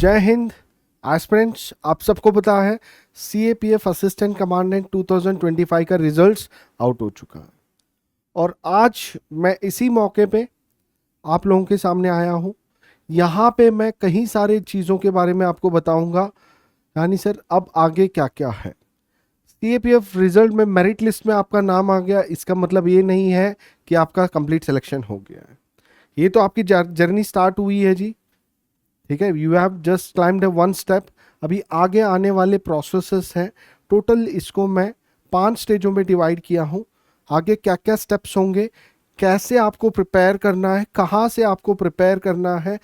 जय हिंद एस्पिरेंट्स। आप सबको पता है CAPF असिस्टेंट कमांडेंट 2025 का रिजल्ट्स आउट हो चुका है और आज मैं इसी मौके पे आप लोगों के सामने आया हूँ। यहाँ पे मैं कई सारे चीज़ों के बारे में आपको बताऊंगा, यानी सर अब आगे क्या क्या है। CAPF रिजल्ट में मेरिट लिस्ट में आपका नाम आ गया, इसका मतलब ये नहीं है कि आपका कंप्लीट सिलेक्शन हो गया है। ये तो आपकी जर्नी स्टार्ट हुई है जी, ठीक है। You have just climbed one step. अभी आगे आने वाले प्रोसेसेस हैं, टोटल इसको मैं 5 स्टेजों में डिवाइड किया हूँ। आगे क्या क्या स्टेप्स होंगे, कैसे आपको प्रिपेयर करना है, कहाँ से आपको प्रिपेयर करना है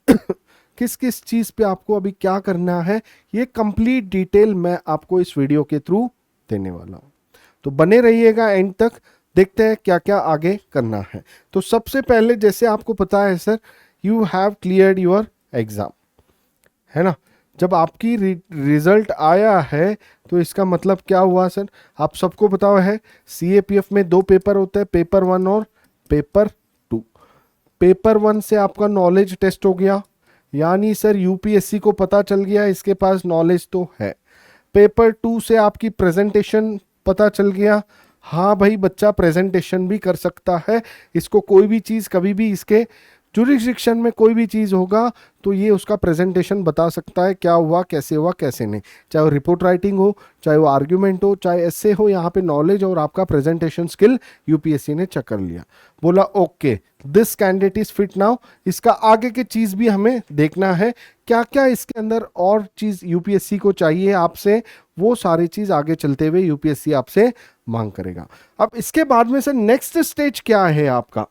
किस किस चीज़ पे आपको अभी क्या करना है, ये कंप्लीट डिटेल मैं आपको इस वीडियो के थ्रू देने वाला हूँ। तो बने रहिएगा एंड तक, देखते हैं क्या क्या आगे करना है। तो सबसे पहले जैसे आपको पता है sir, you have cleared your exam, है ना। जब आपकी रिजल्ट आया है तो इसका मतलब क्या हुआ सर, आप सबको पता है CAPF में 2 पेपर होते हैं, पेपर 1 और पेपर 2। पेपर 1 से आपका नॉलेज टेस्ट हो गया, यानी सर UPSC को पता चल गया इसके पास नॉलेज तो है। पेपर 2 से आपकी प्रेजेंटेशन पता चल गया, हाँ भाई बच्चा प्रेजेंटेशन भी कर सकता है, इसको कोई भी चीज़ कभी भी इसके जुरिस्डिक्शन में कोई भी चीज़ होगा तो ये उसका प्रेजेंटेशन बता सकता है, क्या हुआ कैसे हुआ कैसे नहीं, चाहे वो रिपोर्ट राइटिंग हो, चाहे वो आर्ग्यूमेंट हो, चाहे ऐसे हो। यहाँ पे नॉलेज और आपका प्रेजेंटेशन स्किल UPSC ने चेक कर लिया, बोला okay this candidate is fit now. इसका आगे की चीज़ भी हमें देखना है, क्या क्या इसके अंदर और चीज़ UPSC को चाहिए आपसे, वो सारी चीज़ आगे चलते हुए UPSC आपसे मांग करेगा। अब इसके बाद में सर नेक्स्ट स्टेज क्या है आपका।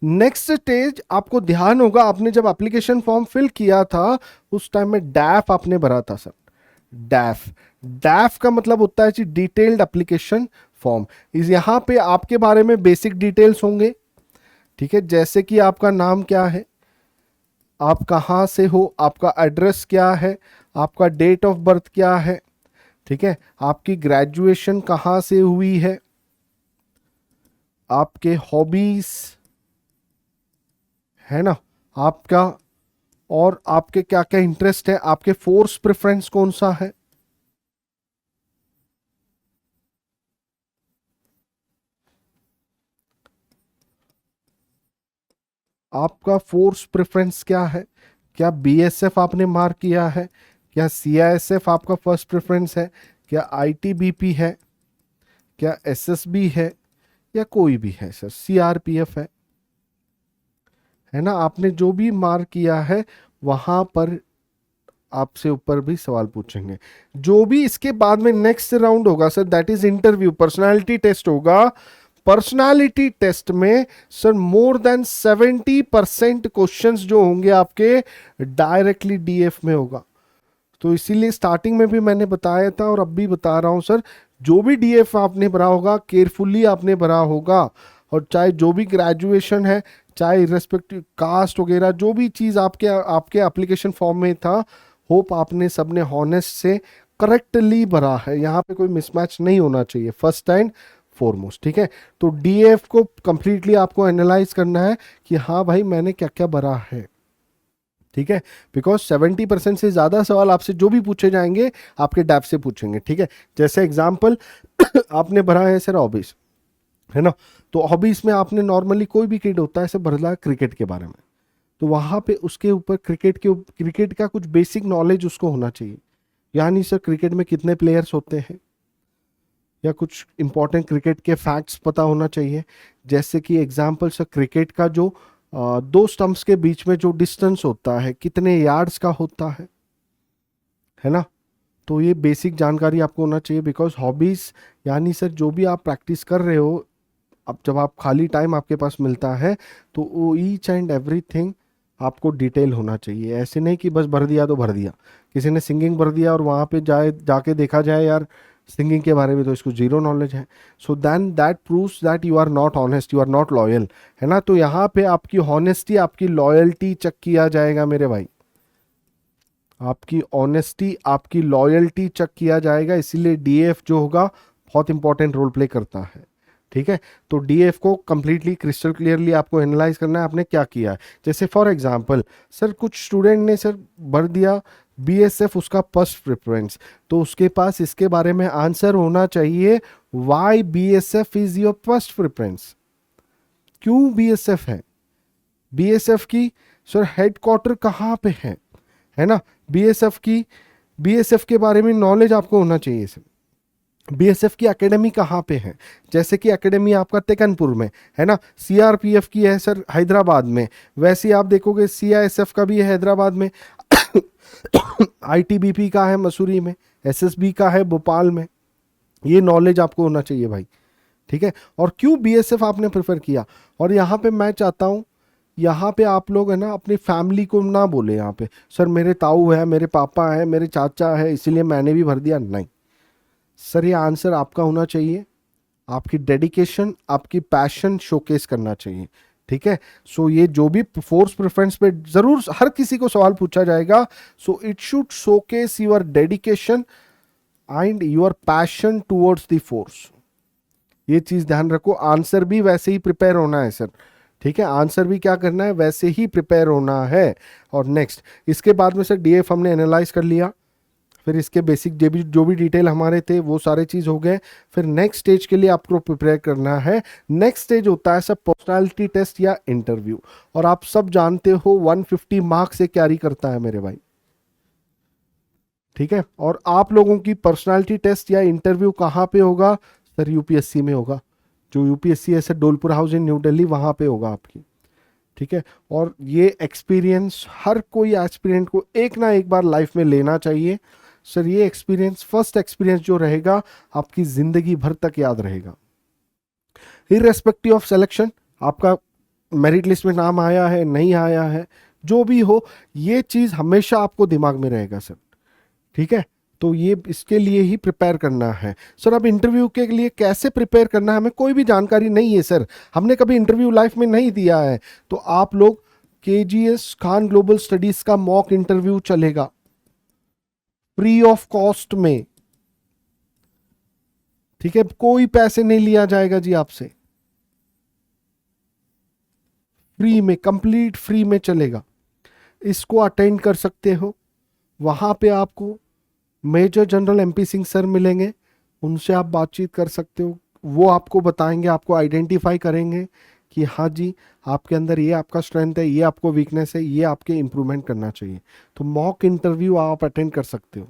नेक्स्ट स्टेज आपको ध्यान होगा, आपने जब एप्लीकेशन फॉर्म फिल किया था उस टाइम में डैफ आपने भरा था सर। डैफ डैफ का मतलब होता है जी डिटेल्ड एप्लीकेशन फॉर्म। इस यहाँ पे आपके बारे में बेसिक डिटेल्स होंगे, ठीक है, जैसे कि आपका नाम क्या है, आप कहाँ से हो, आपका एड्रेस क्या है, आपका डेट ऑफ बर्थ क्या है, ठीक है, आपकी ग्रेजुएशन कहाँ से हुई है, आपके हॉबीज, है ना, आपका और आपके क्या क्या इंटरेस्ट है, आपके फोर्स प्रेफरेंस कौन सा है, आपका फोर्स प्रेफरेंस क्या है, क्या BSF आपने मार्क किया है, क्या CISF आपका फर्स्ट प्रेफरेंस है, क्या ITBP है, क्या SSB है, या कोई भी है सर, CRPF है ना। आपने जो भी मार्क किया है वहां पर आपसे ऊपर भी सवाल पूछेंगे। जो भी इसके बाद में नेक्स्ट राउंड होगा sir, that is interview, personality test होगा। पर्सनालिटी टेस्ट में सर मोर देन 70% क्वेश्चंस जो होंगे आपके डायरेक्टली DF में होगा। तो इसीलिए स्टार्टिंग में भी मैंने बताया था और अब भी बता रहा हूं सर, जो भी DF आपने भरा होगा केयरफुली आपने भरा होगा, और चाहे जो भी ग्रेजुएशन है, चाहे रिस्पेक्टिव कास्ट वगैरह जो भी चीज़ आपके आपके एप्लीकेशन फॉर्म में था, होप आपने सबने हॉनेस्ट से करेक्टली भरा है। यहाँ पे कोई मिसमैच नहीं होना चाहिए, फर्स्ट एंड फॉरमोस्ट, ठीक है। तो DF को कंप्लीटली आपको एनालाइज करना है कि हाँ भाई मैंने क्या क्या भरा है, ठीक है। बिकॉज 70% से ज़्यादा सवाल आपसे जो भी पूछे जाएंगे आपके डैप से पूछेंगे, ठीक है। जैसे एग्जाम्पल आपने भरा है सर हॉबीज, है ना, तो हॉबीज में आपने नॉर्मली कोई भी किड होता है ऐसे भरला क्रिकेट के बारे में, तो वहाँ पे उसके ऊपर क्रिकेट का कुछ बेसिक नॉलेज उसको होना चाहिए, यानी सर क्रिकेट में कितने प्लेयर्स होते हैं, या कुछ इंपॉर्टेंट क्रिकेट के फैक्ट्स पता होना चाहिए। जैसे कि एग्जाम्पल सर क्रिकेट का जो 2 स्टंप्स के बीच में जो डिस्टेंस होता है कितने यार्ड्स का होता है ना। तो ये बेसिक जानकारी आपको होना चाहिए, बिकॉज हॉबीज यानी सर जो भी आप प्रैक्टिस कर रहे हो, अब जब आप खाली टाइम आपके पास मिलता है तो वो ईच एंड एवरीथिंग आपको डिटेल होना चाहिए। ऐसे नहीं कि बस भर दिया तो भर दिया, किसी ने सिंगिंग भर दिया और वहाँ पे जाके देखा जाए यार सिंगिंग के बारे में तो इसको जीरो नॉलेज है, so then that proves that you are not honest, you are not loyal, है ना। तो यहाँ पे आपकी हॉनेस्टी आपकी लॉयल्टी चेक किया जाएगा मेरे भाई, आपकी ऑनेस्टी आपकी लॉयल्टी चेक किया जाएगा, इसीलिए DF जो होगा बहुत इंपॉर्टेंट रोल प्ले करता है, ठीक है, तो डीएफ को कंप्लीटली क्रिस्टल क्लियरली आपको एनालाइज करना है आपने क्या किया है। जैसे फॉर एग्जांपल सर कुछ स्टूडेंट ने सर भर दिया बीएसएफ उसका फर्स्ट प्रेफरेंस, तो उसके पास इसके बारे में आंसर होना चाहिए why BSF is your first preference, क्यों बीएसएफ है, बीएसएफ की सर हेडक्वार्टर कहाँ पे है ना, बीएसएफ के बारे में नॉलेज आपको होना चाहिए सर। बीएसएफ की एकेडमी कहाँ पे है, जैसे कि एकेडमी आपका तेकनपुर में है ना, सीआरपीएफ की है सर हैदराबाद में, वैसे ही आप देखोगे सीआईएसएफ का भी है हैदराबाद में, आईटीबीपी का है मसूरी में, एसएसबी का है भोपाल में। ये नॉलेज आपको होना चाहिए भाई, ठीक है। और क्यों बीएसएफ आपने प्रेफर किया, और यहाँ पे मैं चाहता हूँ यहाँ पे आप लोग है ना अपनी फैमिली को ना बोले यहाँ पे सर मेरे ताऊ है, मेरे पापा है, मेरे चाचा है इसलिए मैंने भी भर दिया, नहीं सर, ये आंसर आपका होना चाहिए, आपकी डेडिकेशन आपकी पैशन शोकेस करना चाहिए, ठीक है। सो ये जो भी फोर्स प्रेफरेंस पे जरूर हर किसी को सवाल पूछा जाएगा, so it should showcase your dedication and your passion towards the force, ये चीज ध्यान रखो। आंसर भी वैसे ही प्रिपेयर होना है सर, ठीक है, आंसर भी क्या करना है वैसे ही प्रिपेयर होना है। और नेक्स्ट इसके बाद में सर डीएफ हमने एनालाइज कर लिया, फिर इसके बेसिक जो भी डिटेल हमारे थे वो सारे चीज़ हो गए। फिर नेक्स्ट स्टेज के लिए आपको प्रिपेयर करना है, नेक्स्ट स्टेज होता है सब पर्सनालिटी टेस्ट या इंटरव्यू, और आप सब जानते हो 150 मार्क्स से कैरी करता है मेरे भाई, ठीक है। और आप लोगों की पर्सनालिटी टेस्ट या इंटरव्यू कहाँ पे होगा सर, यूपीएससी में होगा, जो यूपीएससी है sir Dholpur house in New Delhi, वहाँ पे होगा आपकी, ठीक है। और ये एक्सपीरियंस हर कोई एस्पिरेंट को एक ना एक बार लाइफ में लेना चाहिए सर, ये एक्सपीरियंस फर्स्ट एक्सपीरियंस जो रहेगा आपकी जिंदगी भर तक याद रहेगा। इररेस्पेक्टिव ऑफ सिलेक्शन, आपका मेरिट लिस्ट में नाम आया है नहीं आया है, जो भी हो ये चीज हमेशा आपको दिमाग में रहेगा सर, ठीक है। तो ये इसके लिए ही प्रिपेयर करना है सर। अब इंटरव्यू के लिए कैसे प्रिपेयर करना है हमें कोई भी जानकारी नहीं है सर, हमने कभी इंटरव्यू लाइफ में नहीं दिया है, तो आप लोग केजीएस खान ग्लोबल स्टडीज का मॉक इंटरव्यू चलेगा फ्री ऑफ कॉस्ट में, ठीक है, कोई पैसे नहीं लिया जाएगा जी आपसे, फ्री में, कंप्लीट फ्री में चलेगा, इसको अटेंड कर सकते हो। वहां पे आपको major general MP Singh sir मिलेंगे, उनसे आप बातचीत कर सकते हो, वो आपको बताएंगे, आपको आइडेंटिफाई करेंगे कि हाँ जी आपके अंदर ये आपका स्ट्रेंथ है, ये आपको वीकनेस है, ये आपके इंप्रूवमेंट करना चाहिए, तो मॉक इंटरव्यू आप अटेंड कर सकते हो,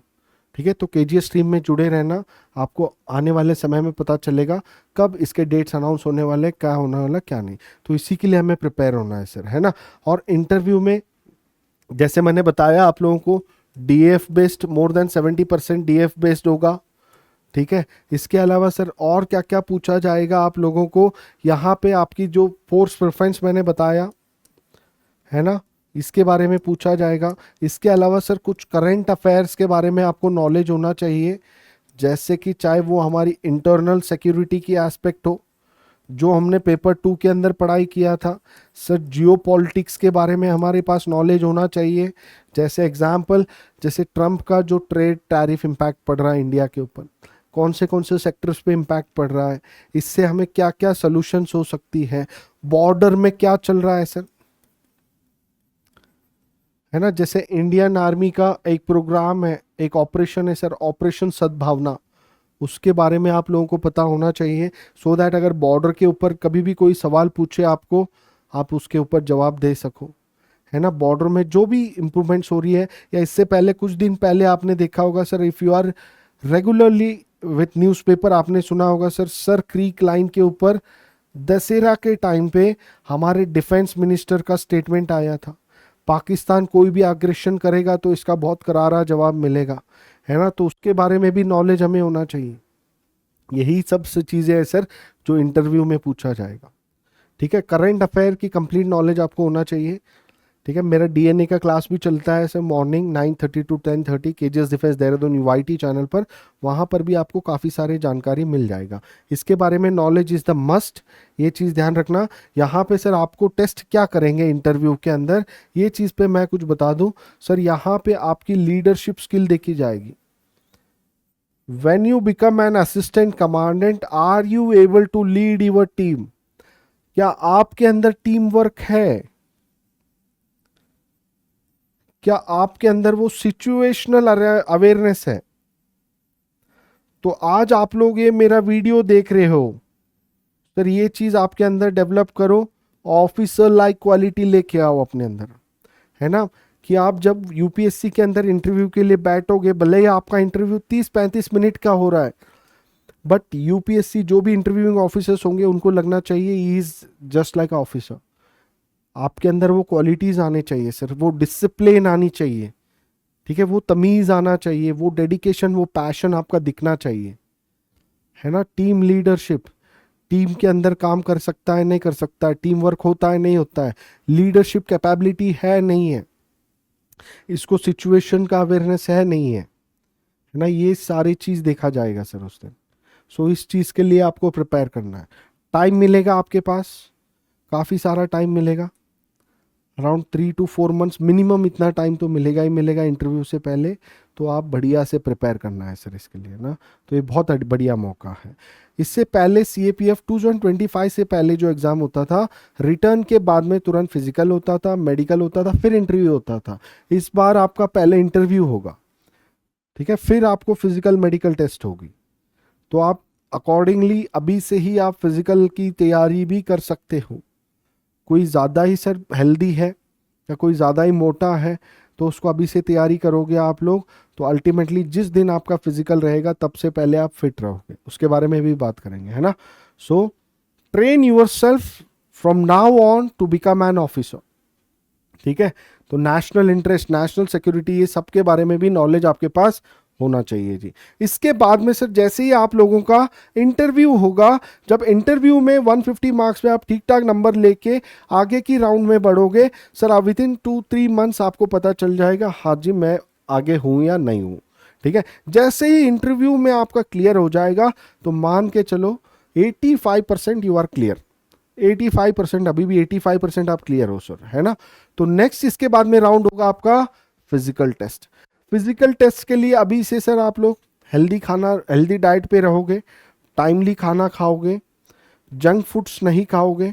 ठीक है। तो केजीएस स्ट्रीम में जुड़े रहना, आपको आने वाले समय में पता चलेगा कब इसके डेट्स अनाउंस होने वाले, क्या होने वाला क्या नहीं, तो इसी के लिए हमें प्रिपेयर होना है सर, है ना। और इंटरव्यू में जैसे मैंने बताया आप लोगों को डीएफ बेस्ड, मोर देन 70% डीएफ बेस्ड होगा, ठीक है। इसके अलावा सर और क्या क्या पूछा जाएगा आप लोगों को, यहाँ पे आपकी जो फोर्स प्रेफरेंस मैंने बताया है ना, इसके बारे में पूछा जाएगा। इसके अलावा सर कुछ करंट अफेयर्स के बारे में आपको नॉलेज होना चाहिए, जैसे कि चाहे वो हमारी इंटरनल सिक्योरिटी की एस्पेक्ट हो, जो हमने पेपर 2 के अंदर पढ़ाई किया था सर, जियो पॉलिटिक्स के बारे में हमारे पास नॉलेज होना चाहिए, जैसे एग्जाम्पल जैसे ट्रम्प का जो ट्रेड टैरिफ इम्पैक्ट पड़ रहा है इंडिया के ऊपर, कौन से सेक्टर्स पे इम्पैक्ट पड़ रहा है, इससे हमें क्या क्या सोल्यूशंस हो सकती है, बॉर्डर में क्या चल रहा है सर, है ना। जैसे इंडियन आर्मी का एक प्रोग्राम है, एक ऑपरेशन है सर, ऑपरेशन सद्भावना, उसके बारे में आप लोगों को पता होना चाहिए, सो दैट अगर बॉर्डर के ऊपर कभी भी कोई सवाल पूछे आपको, आप उसके ऊपर जवाब दे सको, है ना। बॉर्डर में जो भी इंप्रूवमेंट्स हो रही है, या इससे पहले कुछ दिन पहले आपने देखा होगा sir, if you are regularly with newspaper, आपने सुना होगा सर क्रीक लाइन के ऊपर दशहरा के टाइम पे हमारे डिफेंस मिनिस्टर का स्टेटमेंट आया था, पाकिस्तान कोई भी एग्रेशन करेगा तो इसका बहुत करारा जवाब मिलेगा, है ना। तो उसके बारे में भी नॉलेज हमें होना चाहिए। यही सब चीज़ें हैं सर जो इंटरव्यू में पूछा जाएगा, ठीक है। करंट अफेयर की कंप्लीट नॉलेज आपको होना चाहिए, ठीक है। मेरा डीएनए का क्लास भी चलता है sir morning 9:30 to 10:30 KGS defence Dehradun UIT channel पर, वहाँ पर भी आपको काफ़ी सारे जानकारी मिल जाएगा। इसके बारे में नॉलेज इज़ द मस्ट, ये चीज़ ध्यान रखना। यहाँ पे सर आपको टेस्ट क्या करेंगे इंटरव्यू के अंदर, ये चीज़ पे मैं कुछ बता दूँ सर, यहाँ पे आपकी लीडरशिप स्किल देखी जाएगी, When you become an assistant commandant, are you able to lead your team? क्या आपके अंदर टीम वर्क है? क्या आपके अंदर वो सिचुएशनल अवेयरनेस है? तो आज आप लोग ये मेरा वीडियो देख रहे हो, सर ये चीज आपके अंदर डेवलप करो, ऑफिसर लाइक क्वालिटी लेके आओ अपने अंदर, है ना? कि आप जब यूपीएससी के अंदर इंटरव्यू के लिए बैठोगे, भले ही आपका इंटरव्यू 30-35 मिनट का हो रहा है, बट यूपीएससी जो भी इंटरव्यूइंग ऑफिसर्स होंगे उनको लगना चाहिए he is just like officer. आपके अंदर वो क्वालिटीज आने चाहिए सर, वो डिसिप्लिन आनी चाहिए, ठीक है, वो तमीज आना चाहिए, वो डेडिकेशन, वो पैशन आपका दिखना चाहिए, है ना? टीम लीडरशिप, टीम के अंदर काम कर सकता है नहीं कर सकता है, टीम वर्क होता है नहीं होता है, लीडरशिप कैपेबिलिटी है नहीं है, इसको सिचुएशन का अवेयरनेस है नहीं है ना? ये सारी चीज देखा जाएगा सर उस दिन। सो इस चीज के लिए आपको प्रिपेयर करना है। टाइम मिलेगा आपके पास, काफी सारा टाइम मिलेगा, अराउंड 3 to 4 months मिनिमम, इतना टाइम तो मिलेगा ही मिलेगा इंटरव्यू से पहले। तो आप बढ़िया से प्रिपेयर करना है सर इसके लिए ना। तो ये बहुत बढ़िया मौका है। इससे पहले CAPF 2025 से पहले जो एग्ज़ाम होता था, रिटर्न के बाद में तुरंत फिजिकल होता था, मेडिकल होता था, फिर इंटरव्यू होता था। इस बार आपका पहले इंटरव्यू होगा, ठीक है, फिर आपको फिजिकल मेडिकल टेस्ट होगी। तो आप अकॉर्डिंगली अभी से ही आप फिजिकल की तैयारी भी कर सकते हो। कोई ज़्यादा ही सर हेल्दी है या कोई ज़्यादा ही मोटा है तो उसको अभी से तैयारी करोगे आप लोग, तो अल्टीमेटली जिस दिन आपका फिजिकल रहेगा तब से पहले आप फिट रहोगे। उसके बारे में भी बात करेंगे, है ना? So train yourself from now on to become an officer, ठीक है? तो नेशनल इंटरेस्ट, नेशनल सिक्योरिटी, ये सब के बारे में भी नॉलेज आपके पास होना चाहिए जी। इसके बाद में सर जैसे ही आप लोगों का इंटरव्यू होगा, जब इंटरव्यू में 150 मार्क्स में आप ठीक ठाक नंबर लेके आगे की राउंड में बढ़ोगे सर, आप विद इन 2-3 मंथ्स आपको पता चल जाएगा हाँ जी मैं आगे हूँ या नहीं हूँ, ठीक है? जैसे ही इंटरव्यू में आपका क्लियर हो जाएगा तो मान के चलो 85% यू आर क्लियर। 85%, अभी भी 85% आप क्लियर हो सर, है ना? तो नेक्स्ट इसके बाद में राउंड होगा आपका फिजिकल टेस्ट। फिजिकल टेस्ट के लिए अभी से सर आप लोग हेल्दी खाना, हेल्दी डाइट पे रहोगे, टाइमली खाना खाओगे, जंक फूड्स नहीं खाओगे,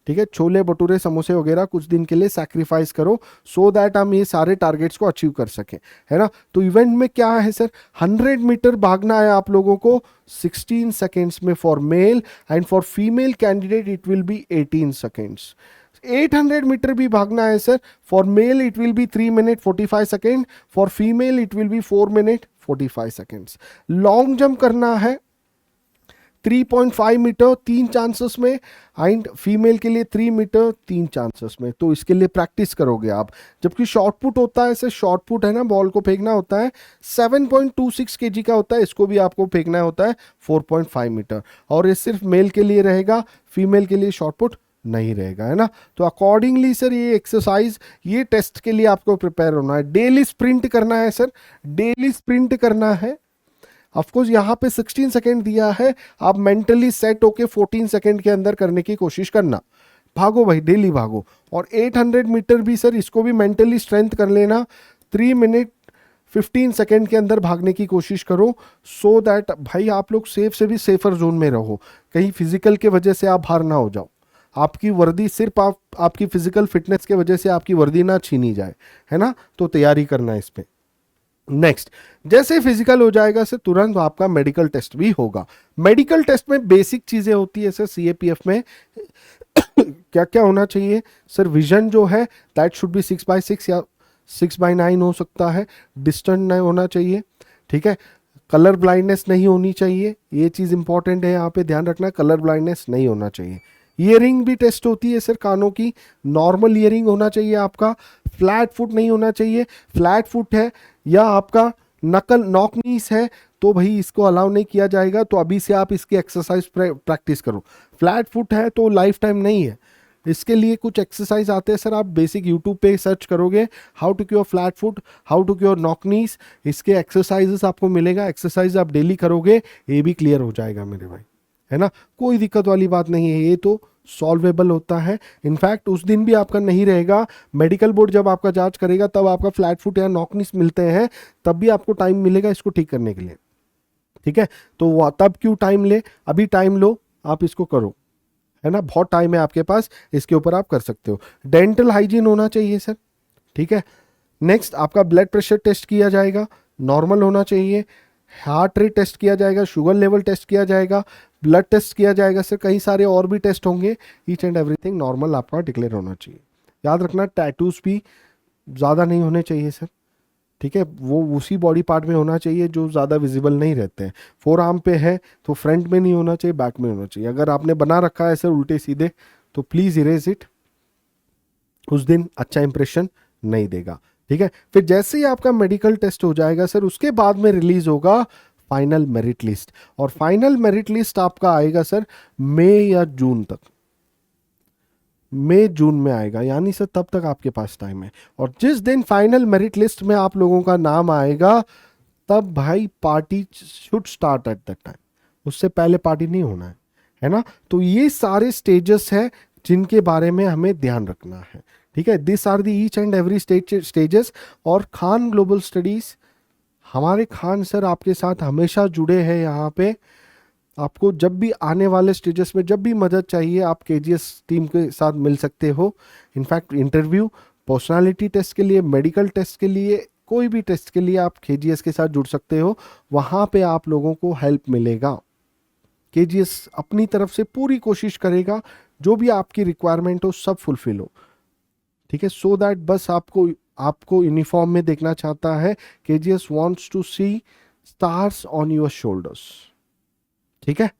ठीक है? छोले भटूरे समोसे वगैरह कुछ दिन के लिए सैक्रिफाइस करो, सो दैट हम ये सारे टारगेट्स को अचीव कर सकें, है ना? तो इवेंट में क्या है सर, 100 मीटर भागना है आप लोगों को 16 सेकेंड्स में for male, and for female candidate it will be 18 seconds. 800 meter भी भागना है sir, for male it will be 3 minutes 45 seconds, for female it will be 4 minutes 45 seconds। Long jump करना है 3.5 मीटर 3 चांसेस में, and female के लिए 3 metre 3 chances में। तो इसके लिए प्रैक्टिस करोगे आप। जबकि शॉर्ट पुट होता है सर, शॉर्ट पुट है ना, बॉल को फेंकना होता है, 7.26 kg का होता है, इसको भी आपको फेंकना होता है 4.5 मीटर, और ये सिर्फ मेल के लिए रहेगा, फीमेल के लिए शॉर्ट पुट नहीं रहेगा, है ना? तो अकॉर्डिंगली सर ये एक्सरसाइज, ये टेस्ट के लिए आपको प्रिपेयर होना है। डेली स्प्रिंट करना है सर, डेली स्प्रिंट करना है। ऑफकोर्स यहाँ पे 16 सेकेंड दिया है, आप मेंटली सेट होके 14 सेकेंड के अंदर करने की कोशिश करना। भागो भाई, डेली भागो। और 800 मीटर भी सर, इसको भी मेंटली स्ट्रेंथ कर लेना, 3 minutes 15 सेकेंड के अंदर भागने की कोशिश करो, सो दैट भाई आप लोग सेफ से भी सेफर जोन में रहो, कहीं फिजिकल के वजह से आप हार ना हो जाओ, आपकी वर्दी सिर्फ आपकी फिजिकल फिटनेस के वजह से आपकी वर्दी ना छीनी जाए, है ना? तो तैयारी करना है इस पे। नेक्स्ट, जैसे फिजिकल हो जाएगा सर तुरंत आपका मेडिकल टेस्ट भी होगा। मेडिकल टेस्ट में बेसिक चीजें होती है सर CAPF में क्या क्या होना चाहिए सर? विजन जो है दैट शुड बी 6/6 या 6/9 हो सकता है, डिस्टेंट नहीं होना चाहिए, ठीक है? कलर ब्लाइंडनेस नहीं होनी चाहिए, ये चीज इंपॉर्टेंट है, यहाँ पे ध्यान रखना, कलर ब्लाइंडनेस नहीं होना चाहिए। ईयरिंग भी टेस्ट होती है सर, कानों की नॉर्मल ईयरिंग होना चाहिए आपका, फ्लैट फुट नहीं होना चाहिए। फ्लैट फुट है या आपका नकल नॉक नीस है तो भाई इसको अलाउ नहीं किया जाएगा, तो अभी से आप इसकी एक्सरसाइज प्रैक्टिस करो। फ्लैट फुट है तो लाइफ टाइम नहीं है, इसके लिए कुछ एक्सरसाइज आते हैं सर, आप बेसिक यूट्यूब पे सर्च करोगे how to cure flat foot, how to cure knock knees, इसके एक्सरसाइजेस आपको मिलेगा। एक्सरसाइज आप डेली करोगे, ये भी क्लियर हो जाएगा मेरे भाई, है ना? कोई दिक्कत वाली बात नहीं है, ये तो सॉल्वेबल होता है। इनफैक्ट उस दिन भी आपका नहीं रहेगा, मेडिकल बोर्ड जब आपका जांच करेगा तब आपका फ्लैट फुट या नॉकनीस मिलते हैं, तब भी आपको टाइम मिलेगा इसको ठीक करने के लिए। ठीक है, तो वो तब क्यों टाइम ले, अभी टाइम लो, आप इसको करो, है ना, बहुत टाइम है आपके पास, इसके ऊपर आप कर सकते हो। डेंटल हाइजीन होना चाहिए सर, ठीक है। नेक्स्ट आपका ब्लड प्रेशर टेस्ट किया जाएगा, नॉर्मल होना चाहिए। हार्ट रेट टेस्ट किया जाएगा, शुगर लेवल टेस्ट किया जाएगा, ब्लड टेस्ट किया जाएगा सर, कई सारे और भी टेस्ट होंगे। ईच एंड एवरीथिंग नॉर्मल आपका डिक्लेयर होना चाहिए। याद रखना टैटूज भी ज़्यादा नहीं होने चाहिए सर, ठीक है, वो उसी बॉडी पार्ट में होना चाहिए जो ज़्यादा विजिबल नहीं रहते हैं। फोर आर्म पे है तो फ्रंट में नहीं होना चाहिए, बैक में होना चाहिए। अगर आपने बना रखा है सर उल्टे सीधे तो प्लीज़ इरेज इट, उस दिन अच्छा इंप्रेशन नहीं देगा, ठीक है। फिर जैसे ही आपका मेडिकल टेस्ट हो जाएगा सर, उसके बाद में रिलीज होगा फाइनल मेरिट लिस्ट, और फाइनल मेरिट लिस्ट आपका आएगा सर मई या जून तक, मई जून में आएगा, यानी सर तब तक आपके पास टाइम है। और जिस दिन फाइनल मेरिट लिस्ट में आप लोगों का नाम आएगा तब भाई party should start at that time, उससे पहले पार्टी नहीं होना है ना। तो ये सारे स्टेजेस हैं जिनके बारे में हमें ध्यान रखना है, ठीक है। This are the each and every stages. और खान ग्लोबल स्टडीज, हमारे खान सर आपके साथ हमेशा जुड़े हैं यहाँ पे। आपको जब भी आने वाले स्टेजेस में जब भी मदद चाहिए आप केजीएस टीम के साथ मिल सकते हो। इनफैक्ट इंटरव्यू, पर्सनालिटी टेस्ट के लिए, मेडिकल टेस्ट के लिए, कोई भी टेस्ट के लिए आप केजीएस के साथ जुड़ सकते हो, वहाँ पे आप लोगों को हेल्प मिलेगा। केजीएस अपनी तरफ से पूरी कोशिश करेगा जो भी आपकी रिक्वायरमेंट हो सब फुलफिल हो, ठीक है। सो दैट बस आपको यूनिफॉर्म में देखना चाहता है। KGS wants to see stars on your shoulders, ठीक है।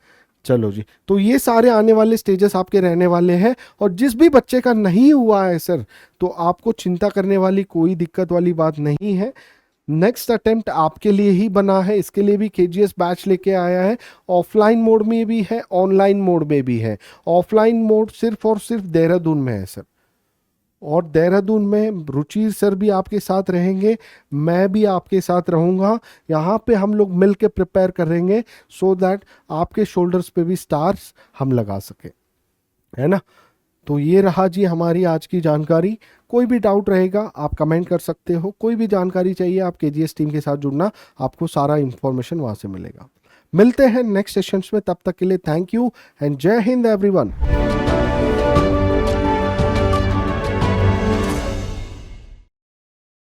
चलो जी, तो ये सारे आने वाले स्टेजेस आपके रहने वाले हैं। और जिस भी बच्चे का नहीं हुआ है सर, तो आपको चिंता करने वाली कोई दिक्कत वाली बात नहीं है। नेक्स्ट अटेम्प्ट आपके लिए ही बना है, इसके लिए भी केजीएस बैच लेके आया है। ऑफलाइन मोड में भी है, ऑनलाइन मोड में भी है। ऑफलाइन मोड सिर्फ और सिर्फ देहरादून में है सर, और देहरादून में रुचि सर भी आपके साथ रहेंगे, मैं भी आपके साथ रहूँगा। यहाँ पे हम लोग मिल के प्रिपेयर करेंगे सो दैट आपके शोल्डर्स पे भी स्टार्स हम लगा सके, है ना। तो ये रहा जी हमारी आज की जानकारी। कोई भी डाउट रहेगा आप कमेंट कर सकते हो, कोई भी जानकारी चाहिए आप केजीएस टीम के साथ जुड़ना, आपको सारा इंफॉर्मेशन वहाँ से मिलेगा। मिलते हैं नेक्स्ट सेशंस में, तब तक के लिए थैंक यू एंड जय हिंद एवरीवन।